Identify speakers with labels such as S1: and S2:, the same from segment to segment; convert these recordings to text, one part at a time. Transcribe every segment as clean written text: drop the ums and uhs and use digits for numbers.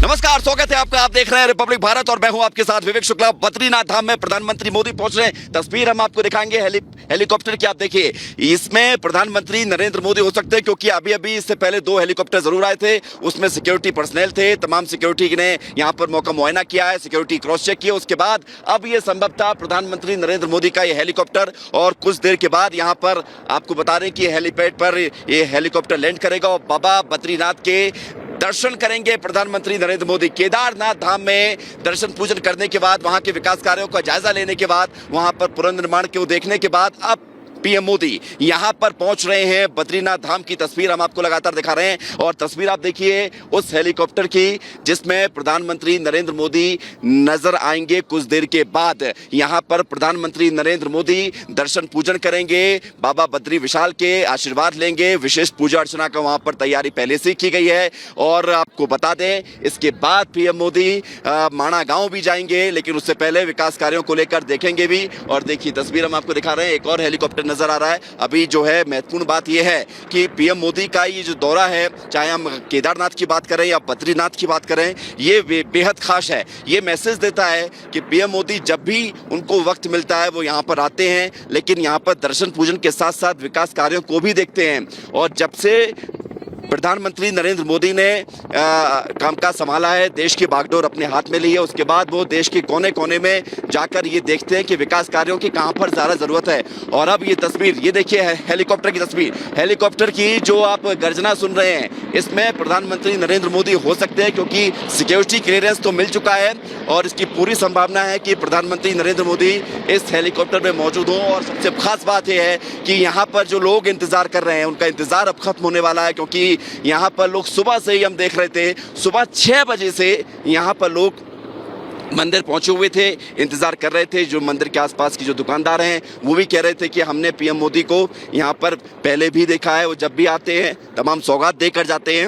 S1: नमस्कार, स्वागत है आपका। आप देख रहे हैं रिपब्लिक भारत और मैं हूं आपके साथ विवेक शुक्ला। बद्रीनाथ धाम में प्रधानमंत्री मोदी पहुंच रहे हैं। तस्वीर हम आपको दिखाएंगे हेलीकॉप्टर की। आप देखिए, इसमें प्रधानमंत्री नरेंद्र मोदी हो सकते हैं क्योंकि अभी अभी इससे पहले 2 हेलीकॉप्टर जरूर आए थे। उसमें सिक्योरिटी पर्सनल थे, तमाम सिक्योरिटी ने यहां पर मौका मुआयना किया है, सिक्योरिटी क्रॉस चेक किया। उसके बाद अब ये संभव था प्रधानमंत्री नरेंद्र मोदी का ये हेलीकॉप्टर, और कुछ देर के बाद यहां पर आपको बता दें कि हेलीपैड पर ये हेलीकॉप्टर लैंड करेगा और बाबा बद्रीनाथ के दर्शन करेंगे प्रधानमंत्री नरेंद्र मोदी। केदारनाथ धाम में दर्शन पूजन करने के बाद, वहां के विकास कार्यों का जायजा लेने के बाद, वहां पर पुनर्निर्माण को देखने के बाद अब पीएम मोदी यहां पर पहुंच रहे हैं। बद्रीनाथ धाम की तस्वीर हम आपको लगातार दिखा रहे हैं और तस्वीर आप देखिए उस हेलीकॉप्टर की जिसमें प्रधानमंत्री नरेंद्र मोदी नजर आएंगे। कुछ देर के बाद यहां पर प्रधानमंत्री नरेंद्र मोदी दर्शन पूजन करेंगे, बाबा बद्री विशाल के आशीर्वाद लेंगे। विशेष पूजा अर्चना का वहां पर तैयारी पहले से की गई है और आपको बता दें इसके बाद पीएम मोदी माणा गांव भी जाएंगे, लेकिन उससे पहले विकास कार्यों को लेकर देखेंगे भी। और देखिए तस्वीर हम आपको दिखा रहे हैं, एक और हेलीकॉप्टर नजर आ रहा है। अभी जो है महत्वपूर्ण बात यह है कि पीएम मोदी का ये जो दौरा है, चाहे हम केदारनाथ की बात करें या बद्रीनाथ की बात करें, ये बेहद खास है। ये मैसेज देता है कि पीएम मोदी जब भी उनको वक्त मिलता है वो यहाँ पर आते हैं, लेकिन यहाँ पर दर्शन पूजन के साथ साथ विकास कार्यों को भी देखते हैं। और जब से प्रधानमंत्री नरेंद्र मोदी ने कामकाज संभाला है, देश की बागडोर अपने हाथ में ली है, उसके बाद वो देश के कोने कोने में जाकर ये देखते हैं कि विकास कार्यों की कहां पर ज्यादा जरूरत है। और अब ये तस्वीर, ये देखिए हेलीकॉप्टर की तस्वीर, हेलीकॉप्टर की जो आप गर्जना सुन रहे हैं, इसमें प्रधानमंत्री नरेंद्र मोदी हो सकते हैं क्योंकि सिक्योरिटी क्लियरेंस तो मिल चुका है और इसकी पूरी संभावना है कि प्रधानमंत्री नरेंद्र मोदी इस हेलीकॉप्टर में मौजूद हों। और सबसे खास बात यह है कि यहाँ पर जो लोग इंतजार कर रहे हैं उनका इंतजार अब खत्म होने वाला है, क्योंकि यहाँ पर लोग सुबह से ही, हम देख रहे थे, सुबह 6 बजे से यहाँ पर लोग मंदिर पहुंचे हुए थे, इंतजार कर रहे थे। जो मंदिर के आसपास की जो दुकानदार हैं वो भी कह रहे थे कि हमने पीएम मोदी को यहाँ पर पहले भी देखा है, वो जब भी आते हैं तमाम सौगात देकर जाते हैं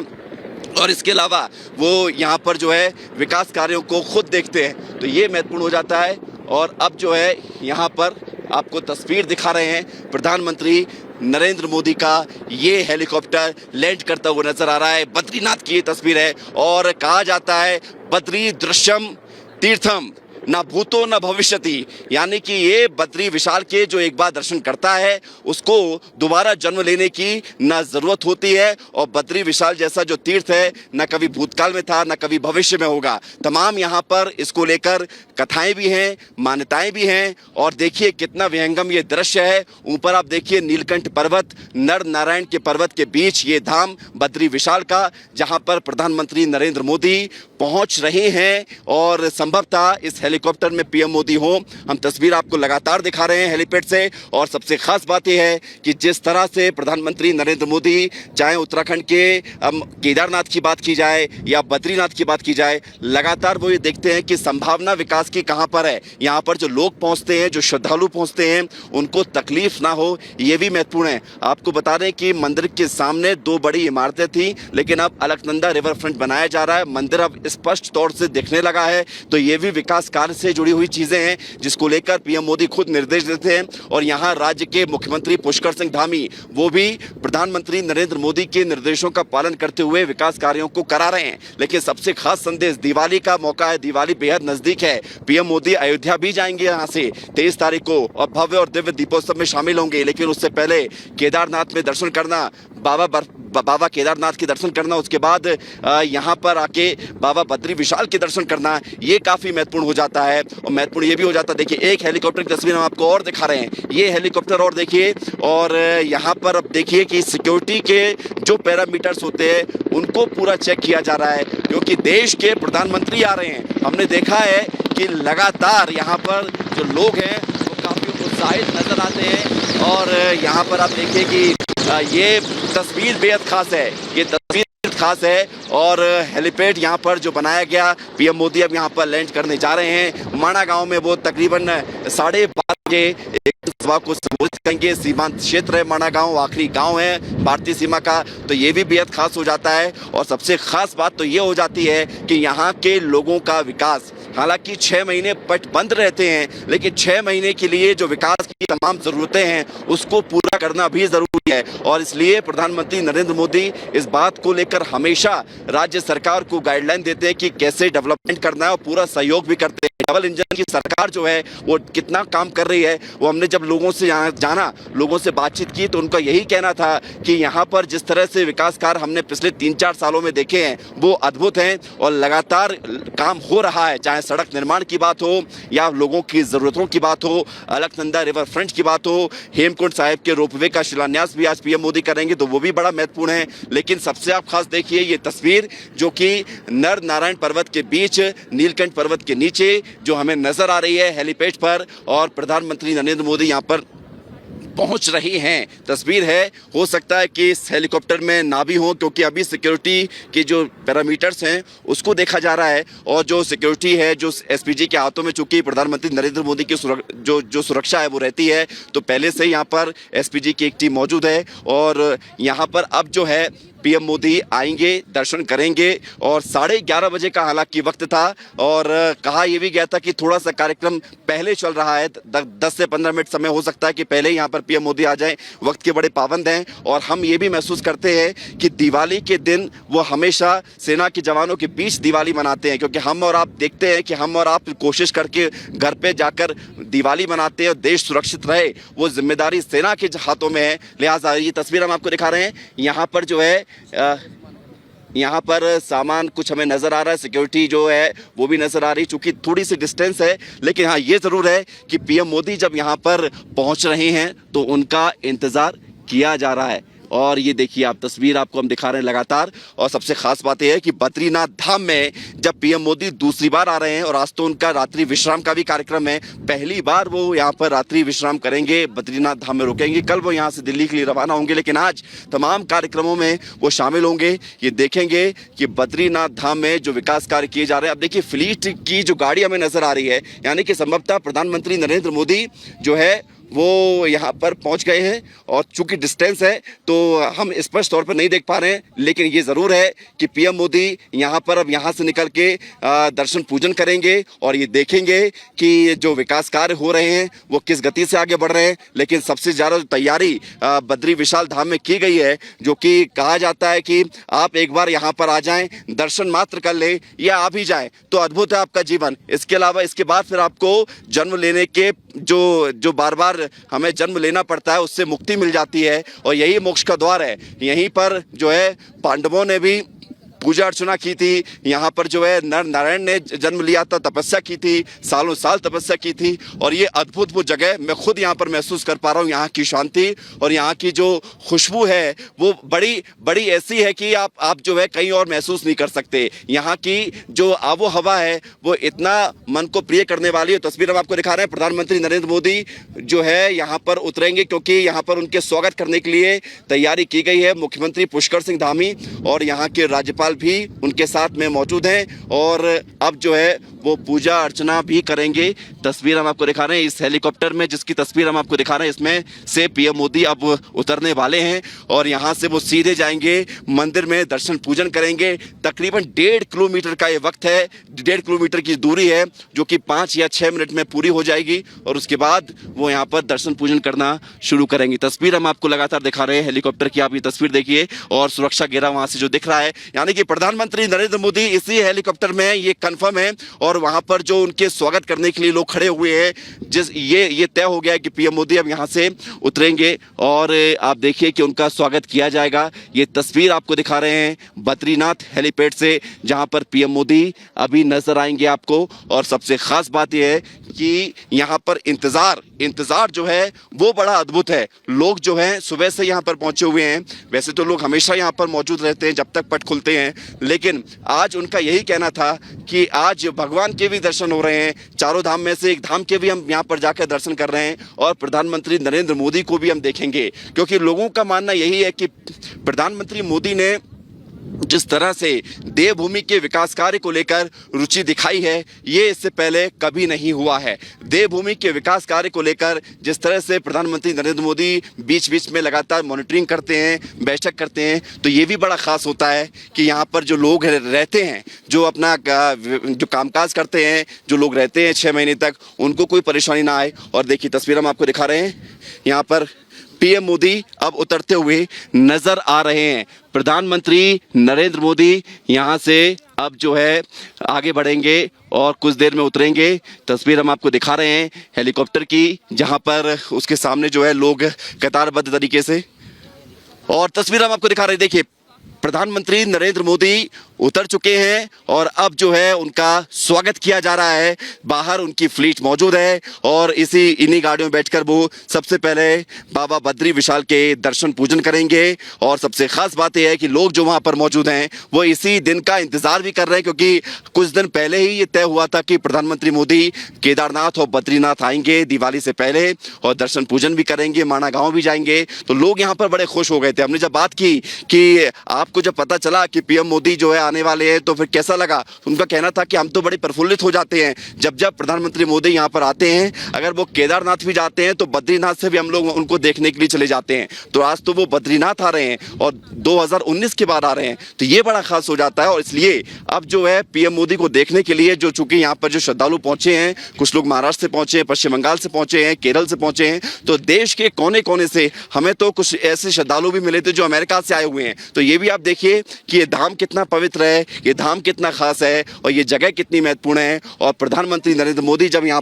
S1: और इसके अलावा वो यहाँ पर जो है विकास कार्यों को खुद देखते हैं। तो ये महत्वपूर्ण हो जाता है। और अब जो है यहाँ पर आपको तस्वीर दिखा रहे हैं, प्रधानमंत्री नरेंद्र मोदी का ये हेलीकॉप्टर लैंड करता हुआ नजर आ रहा है। बद्रीनाथ की ये तस्वीर है और कहा जाता है बद्री दृश्यम तीर्थम ना भूतो न भविष्यति, यानी कि ये बद्री विशाल के जो एक बार दर्शन करता है उसको दोबारा जन्म लेने की न जरूरत होती है। और बद्री विशाल जैसा जो तीर्थ है न कभी भूतकाल में था न कभी भविष्य में होगा। तमाम यहाँ पर इसको लेकर कथाएं भी हैं, मान्यताएं भी हैं। और देखिए कितना विहंगम ये दृश्य है। ऊपर आप देखिए नीलकंठ पर्वत, नर नारायण के पर्वत के बीच ये धाम बद्री विशाल का, जहां पर प्रधानमंत्री नरेंद्र मोदी पहुंच रहे हैं और संभवतः इस हेलीकॉप्टर में पीएम मोदी हो। हम तस्वीर आपको लगातार दिखा रहे हैं हेलीपैड से। और सबसे खास बात यह है कि जिस तरह से प्रधानमंत्री नरेंद्र मोदी, चाहे उत्तराखंड के केदारनाथ की बात की जाए या बद्रीनाथ की बात की जाए, लगातार वो ये देखते हैं कि संभावना विकास की कहां पर है। यहाँ पर जो लोग पहुंचते हैं, जो श्रद्धालु पहुंचते हैं, उनको तकलीफ ना हो, ये भी महत्वपूर्ण है। आपको बता दें कि मंदिर के सामने 2 बड़ी इमारतें थी, लेकिन अब अलकनंदा रिवर फ्रंट बनाया जा रहा है। मंदिर अब स्पष्ट तौर से दिखने लगा है। तो ये भी विकास कार्य से जुड़ी हुई चीजें हैं जिसको लेकर पीएम मोदी खुद निर्देश देते हैं। और यहाँ राज्य के मुख्यमंत्री पुष्कर सिंह धामी, वो भी प्रधानमंत्री नरेंद्र मोदी के निर्देशों का पालन करते हुए विकास कार्यों को करा रहे हैं। लेकिन सबसे खास संदेश, दिवाली का मौका है, दिवाली बेहद नजदीक है। पीएम मोदी अयोध्या भी जाएंगे यहाँ से 23 तारीख को और भव्य और दिव्य दीपोत्सव में शामिल होंगे। लेकिन उससे पहले केदारनाथ में दर्शन करना, बाबा केदारनाथ के दर्शन करना, उसके बाद यहाँ पर आके बाबा बद्री विशाल के दर्शन करना, ये काफी महत्वपूर्ण हो जाता है। और महत्वपूर्ण ये भी हो जाता है, देखिए एक हेलीकॉप्टर की तस्वीर हम आपको और दिखा रहे हैं, ये हेलीकॉप्टर और देखिए। और यहाँ पर अब देखिए कि सिक्योरिटी के जो पैरामीटर्स होते हैं उनको पूरा चेक किया जा रहा है, क्योंकि देश के प्रधानमंत्री आ रहे हैं। हमने देखा है कि लगातार यहाँ पर जो लोग हैं वो काफी उत्साहित नजर आते हैं। और यहाँ पर आप देखिए कि ये तस्वीर बेहद खास है, ये तस्वीर खास है। और हेलीपैड यहाँ पर जो बनाया गया, पीएम मोदी अब यहाँ पर लैंड करने जा रहे हैं। माणा गांव में वो तकरीबन 12:30 बजे एक सभा को संबोधित करेंगे। सीमांत क्षेत्र है माणा गांव, आखिरी गांव है भारतीय सीमा का, तो ये भी बेहद खास हो जाता है। और सबसे खास बात तो ये हो जाती है कि यहाँ के लोगों का विकास, हालांकि 6 महीने पट बंद रहते हैं, लेकिन 6 महीने के लिए जो विकास की तमाम जरूरतें हैं उसको पूरा करना भी जरूरी है। और इसलिए प्रधानमंत्री नरेंद्र मोदी इस बात को लेकर हमेशा राज्य सरकार को गाइडलाइन देते हैं कि कैसे डेवलपमेंट करना है और पूरा सहयोग भी करते हैं। डबल इंजन की सरकार जो है वो कितना काम कर रही है, वो हमने जब लोगों से यहाँ जाना, लोगों से बातचीत की, तो उनका यही कहना था कि यहाँ पर जिस तरह से विकास कार्य हमने पिछले 3-4 सालों में देखे हैं वो अद्भुत हैं और लगातार काम हो रहा है। चाहे सड़क निर्माण की बात हो या लोगों की ज़रूरतों की बात हो, अलकनंदा रिवर फ्रंट की बात हो, हेमकुंड साहिब के रोपवे का शिलान्यास भी आज पीएम मोदी करेंगे तो वो भी बड़ा महत्वपूर्ण है। लेकिन सबसे आप खास देखिए ये तस्वीर जो कि नर नारायण पर्वत के बीच नीलकंठ पर्वत के नीचे जो हमें नजर आ रही है हेलीपैड पर, और प्रधानमंत्री नरेंद्र मोदी यहां पर पहुंच रही हैं। तस्वीर है, हो सकता है कि इस हेलीकॉप्टर में ना भी हो क्योंकि अभी सिक्योरिटी के जो पैरामीटर्स हैं उसको देखा जा रहा है, और जो सिक्योरिटी है जो एसपीजी के हाथों में, चूंकि प्रधानमंत्री नरेंद्र मोदी की जो सुरक्षा है वो रहती है, तो पहले से यहाँ पर एसपीजी की एक टीम मौजूद है और यहाँ पर अब जो है पीएम मोदी आएंगे, दर्शन करेंगे। और 11:30 बजे का हालांकि वक्त था और कहा यह भी गया था कि थोड़ा सा कार्यक्रम पहले चल रहा है, 10 से 15 मिनट समय हो सकता है कि पहले यहाँ पर पीएम मोदी आ जाएं। वक्त के बड़े पाबंद हैं और हम ये भी महसूस करते हैं कि दिवाली के दिन वो हमेशा सेना के जवानों के बीच दिवाली मनाते हैं, क्योंकि हम और आप देखते हैं कि हम और आप कोशिश करके घर पे जाकर दिवाली मनाते हैं और देश सुरक्षित रहे, वो जिम्मेदारी सेना के हाथों में है। लिहाजा ये तस्वीर हम आपको दिखा रहे हैं। यहाँ पर जो है यहाँ पर सामान कुछ हमें नज़र आ रहा है, सिक्योरिटी जो है वो भी नज़र आ रही है, चूंकि थोड़ी सी डिस्टेंस है। लेकिन हाँ ये ज़रूर है कि पीएम मोदी जब यहाँ पर पहुँच रहे हैं तो उनका इंतज़ार किया जा रहा है। और ये देखिए आप तस्वीर आपको हम दिखा रहे हैं लगातार। और सबसे खास बात यह है कि बद्रीनाथ धाम में जब पीएम मोदी दूसरी बार आ रहे हैं और आज तो उनका रात्रि विश्राम का भी कार्यक्रम है, पहली बार वो यहाँ पर रात्रि विश्राम करेंगे, बद्रीनाथ धाम में रुकेंगे। कल वो यहाँ से दिल्ली के लिए रवाना होंगे, लेकिन आज तमाम कार्यक्रमों में वो शामिल होंगे। ये देखेंगे कि बद्रीनाथ धाम में जो विकास कार्य किए जा रहे हैं। अब देखिए फ्लीट की जो गाड़ी हमें नजर आ रही है, यानी कि संभवतः प्रधानमंत्री नरेंद्र मोदी जो है वो यहाँ पर पहुँच गए हैं। और चूंकि डिस्टेंस है तो हम स्पष्ट तौर पर नहीं देख पा रहे हैं, लेकिन ये ज़रूर है कि पीएम मोदी यहाँ पर अब यहाँ से निकल के दर्शन पूजन करेंगे और ये देखेंगे कि जो विकास कार्य हो रहे हैं वो किस गति से आगे बढ़ रहे हैं। लेकिन सबसे ज़्यादा जो तैयारी बद्री विशाल धाम में की गई है, जो कि कहा जाता है कि आप एक बार यहाँ पर आ जाएं, दर्शन मात्र कर लें या आ भी जाएं तो अद्भुत है आपका जीवन। इसके अलावा इसके बाद फिर आपको जन्म लेने के जो बार बार हमें जन्म लेना पड़ता है उससे मुक्ति मिल जाती है और यही मोक्ष का द्वार है। यहीं पर जो है पांडवों ने भी पूजा अर्चना की थी, यहाँ पर जो है नर नारायण ने जन्म लिया था, तपस्या की थी, सालों साल तपस्या की थी। और ये अद्भुत वो जगह मैं खुद यहाँ पर महसूस कर पा रहा हूँ। यहाँ की शांति और यहाँ की जो खुशबू है वो बड़ी बड़ी ऐसी है कि आप जो है कहीं और महसूस नहीं कर सकते। यहाँ की जो आबो हवा है वो इतना मन को प्रिय करने वाली है। तस्वीर हम आपको दिखा रहे हैं, प्रधानमंत्री नरेंद्र मोदी जो है यहाँ पर उतरेंगे क्योंकि यहाँ पर उनके स्वागत करने के लिए तैयारी की गई है। मुख्यमंत्री पुष्कर सिंह धामी और यहाँ के राज्यपाल भी उनके साथ में मौजूद हैं और अब जो है वो पूजा अर्चना भी करेंगे। तस्वीर हम आपको दिखा रहे हैं इस हेलीकॉप्टर में, जिसकी तस्वीर हम आपको दिखा रहे हैं, इसमें से पीएम मोदी अब उतरने वाले हैं और यहाँ से वो सीधे जाएंगे मंदिर में, दर्शन पूजन करेंगे। तकरीबन 1.5 किलोमीटर का ये वक्त है, 1.5 किलोमीटर की दूरी है जो कि 5 या 6 मिनट में पूरी हो जाएगी और उसके बाद वो यहाँ पर दर्शन पूजन करना शुरू करेंगे। तस्वीर हम आपको लगातार दिखा रहे हैं हेलीकॉप्टर की, आप ये तस्वीर देखिए और सुरक्षा घेरा वहाँ से जो दिख रहा है, यानी कि प्रधानमंत्री नरेंद्र मोदी इसी हेलीकॉप्टर में, ये कंफर्म है। और वहां पर जो उनके स्वागत करने के लिए लोग खड़े हुए हैं, ये तय हो गया है कि पीएम मोदी अब यहां से उतरेंगे और आप देखिए कि उनका स्वागत किया जाएगा। ये तस्वीर आपको दिखा रहे हैं बद्रीनाथ हेलीपैड से, जहां पर पीएम मोदी अभी नजर आएंगे आपको। और सबसे खास बात यह है कि यहां पर इंतजार जो है वो बड़ा अद्भुत है। लोग जो हैं सुबह से यहां पर पहुंचे हुए हैं। वैसे तो लोग हमेशा यहां पर मौजूद रहते हैं जब तक पट खुलते हैं, लेकिन आज उनका यही कहना था कि आज भगवान के भी दर्शन हो रहे हैं। चारों धाम में से एक धाम के भी हम यहाँ पर जाकर दर्शन कर रहे हैं और प्रधानमंत्री नरेंद्र मोदी को भी हम देखेंगे, क्योंकि लोगों का मानना यही है कि प्रधानमंत्री मोदी ने जिस तरह से देवभूमि के विकास कार्य को लेकर रुचि दिखाई है, ये इससे पहले कभी नहीं हुआ है। देवभूमि के विकास कार्य को लेकर जिस तरह से प्रधानमंत्री नरेंद्र मोदी बीच बीच में लगातार मॉनिटरिंग करते हैं, बैठक करते हैं, तो ये भी बड़ा खास होता है कि यहाँ पर जो लोग रहते हैं, जो अपना जो कामकाज करते हैं, जो लोग रहते हैं 6 महीने तक, उनको कोई परेशानी ना आए। और देखिए तस्वीर हम आपको दिखा रहे हैं, यहाँ पर पीएम मोदी अब उतरते हुए नजर आ रहे हैं। प्रधानमंत्री नरेंद्र मोदी यहाँ से अब जो है आगे बढ़ेंगे और कुछ देर में उतरेंगे। तस्वीर हम आपको दिखा रहे हैं हेलीकॉप्टर की, जहाँ पर उसके सामने जो है लोग कतारबद्ध तरीके से, और तस्वीर हम आपको दिखा रहे हैं। देखिए प्रधानमंत्री नरेंद्र मोदी उतर चुके हैं और अब जो है उनका स्वागत किया जा रहा है। बाहर उनकी फ्लीट मौजूद है और इन्हीं गाड़ियों में बैठकर वो सबसे पहले बाबा बद्री विशाल के दर्शन पूजन करेंगे। और सबसे खास बात यह है कि लोग जो वहां पर मौजूद हैं वो इसी दिन का इंतजार भी कर रहे हैं, क्योंकि कुछ दिन पहले ही ये तय हुआ था कि प्रधानमंत्री मोदी केदारनाथ और बद्रीनाथ आएंगे दिवाली से पहले और दर्शन पूजन भी करेंगे, माना गाँव भी जाएंगे। तो लोग यहाँ पर बड़े खुश हो गए थे। हमने जब बात की कि आपको जब पता चला कि पीएम मोदी जो है आने वाले हैं तो फिर कैसा लगा, उनका कहना था कि हम तो बड़े प्रफुल्लित हो जाते हैं जब प्रधानमंत्री मोदी यहाँ पर आते हैं। अगर वो केदारनाथ भी जाते हैं तो बद्रीनाथ से भी हम लोग उनको देखने के लिए चले जाते हैं। तो आज तो वो बद्रीनाथ आ रहे हैं और 2019 के बाद आ रहे हैं, तो ये बड़ा खास हो जाता है। और इसलिए अब जो है पीएम मोदी को देखने के लिए जो चूंकि यहाँ पर जो श्रद्धालु पहुंचे हैं, कुछ लोग महाराष्ट्र से पहुंचे हैं, पश्चिम बंगाल से पहुंचे हैं, केरल से पहुंचे हैं, तो देश के कोने कोने से हमें तो कुछ ऐसे श्रद्धालु भी मिले थे जो अमेरिका से आए हुए हैं। तो ये भी आप देखिए कि ये धाम कितना पवित्र है, ये धाम कितना खास है और ये जगह कितनी महत्वपूर्ण है। और प्रधानमंत्री नरेंद्र मोदी जब यहाँ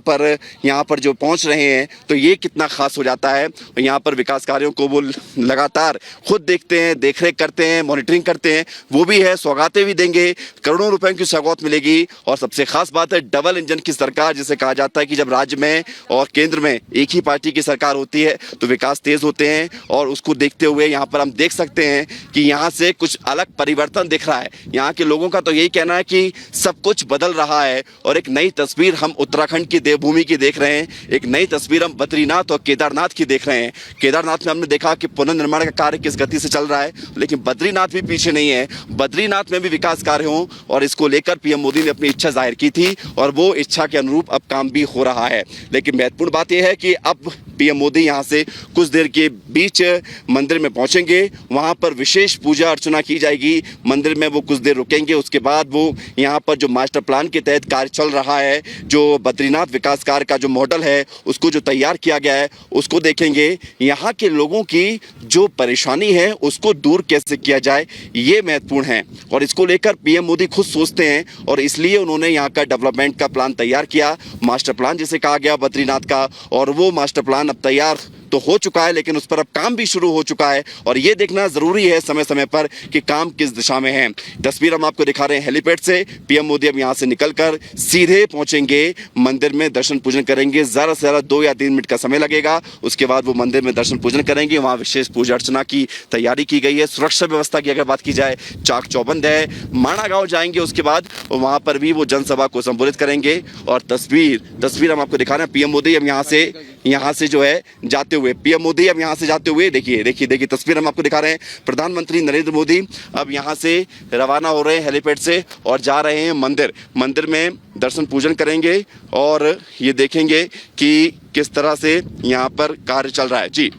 S1: पर जो पहुंच रहे हैं तो ये कितना खास हो जाता है। और यहाँ पर विकास कार्यों को वो लगातार खुद देखते हैं, देखरेख करते हैं, मॉनिटरिंग करते हैं, वो भी है, सौगातें भी देंगे, करोड़ों रुपए की सौगात मिलेगी। और सबसे खास बात है डबल इंजन की सरकार, जिसे कहा जाता है कि जब राज्य में और केंद्र में एक ही पार्टी की सरकार होती है तो विकास तेज होते हैं। और उसको देखते हुए यहाँ पर हम देख सकते हैं कि यहाँ से कुछ अलग परिवर्तन दिख रहा है। यहाँ के लोगों का तो यही कहना है कि सब कुछ बदल रहा है और एक नई तस्वीर हम उत्तराखंड की देवभूमि की देख रहे हैं, एक नई तस्वीर हम बद्रीनाथ और केदारनाथ की देख रहे हैं। केदारनाथ में हमने देखा कि पुनर्निर्माण का कार्य किस गति से चल रहा है, लेकिन बद्रीनाथ भी पीछे नहीं है। बद्रीनाथ में भी विकास कार्य हों और इसको लेकर पीएम मोदी ने अपनी इच्छा जाहिर की थी और वो इच्छा के अनुरूप अब काम भी हो रहा है। लेकिन महत्वपूर्ण बात यह है कि अब पीएम मोदी यहाँ से कुछ देर के बीच मंदिर में पहुंचेंगे, वहां पर विशेष पूजा अर्चना की जाएगी, मंदिर में वो कुछ देर रुकेंगे। उसके बाद वो यहाँ पर जो मास्टर प्लान के तहत कार्य चल रहा है, जो बद्रीनाथ विकास कार्य का जो मॉडल है उसको जो तैयार किया गया है उसको देखेंगे। यहाँ के लोगों की जो परेशानी है उसको दूर कैसे किया जाए, ये महत्वपूर्ण है और इसको लेकर पीएम मोदी खुद सोचते हैं और इसलिए उन्होंने यहाँ का डेवलपमेंट का प्लान तैयार किया, मास्टर प्लान जिसे कहा गया बद्रीनाथ का। और वो मास्टर प्लान अब तैयार तो हो चुका है, लेकिन उस पर अब काम भी शुरू हो चुका है और ये देखना जरूरी है समय समय पर कि काम किस दिशा में है। तस्वीर हम आपको दिखा रहे हैं हेलीपैड से। पीएम मोदी अब यहाँ से निकलकर सीधे पहुंचेंगे मंदिर में, दर्शन पूजन करेंगे। ज़्यादा से ज़्यादा 2 या 3 मिनट का समय लगेगा। उसके बाद वो मंदिर में दर्शन पूजन करेंगे। वहाँ विशेष पूजा अर्चना की तैयारी की गई है। सुरक्षा व्यवस्था की अगर बात की जाए, चाक चौबंद है। माणा गाँव जाएंगे, उसके बाद वहाँ पर भी वो जनसभा को संबोधित करेंगे। और तस्वीर हम आपको दिखा रहे हैं पीएम मोदी अब यहाँ से जो है जाते हुए, पीएम मोदी अब यहाँ से जाते हुए देखिए तस्वीर हम आपको दिखा रहे हैं। प्रधानमंत्री नरेंद्र मोदी अब यहाँ से रवाना हो रहे हैं हेलीपैड से और जा रहे हैं मंदिर में दर्शन पूजन करेंगे और ये देखेंगे कि किस तरह से यहाँ पर कार्य चल रहा है। जी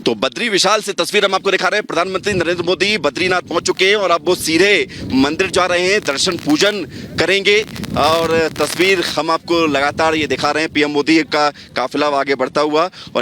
S1: तो बद्री विशाल से तस्वीर हम आपको दिखा रहे हैं। प्रधानमंत्री नरेंद्र मोदी बद्रीनाथ पहुंच चुके हैं और अब वो सीधे मंदिर जा रहे हैं, दर्शन पूजन करेंगे। और तस्वीर हम आपको लगातार ये दिखा रहे हैं पीएम मोदी का काफिला आगे बढ़ता हुआ। और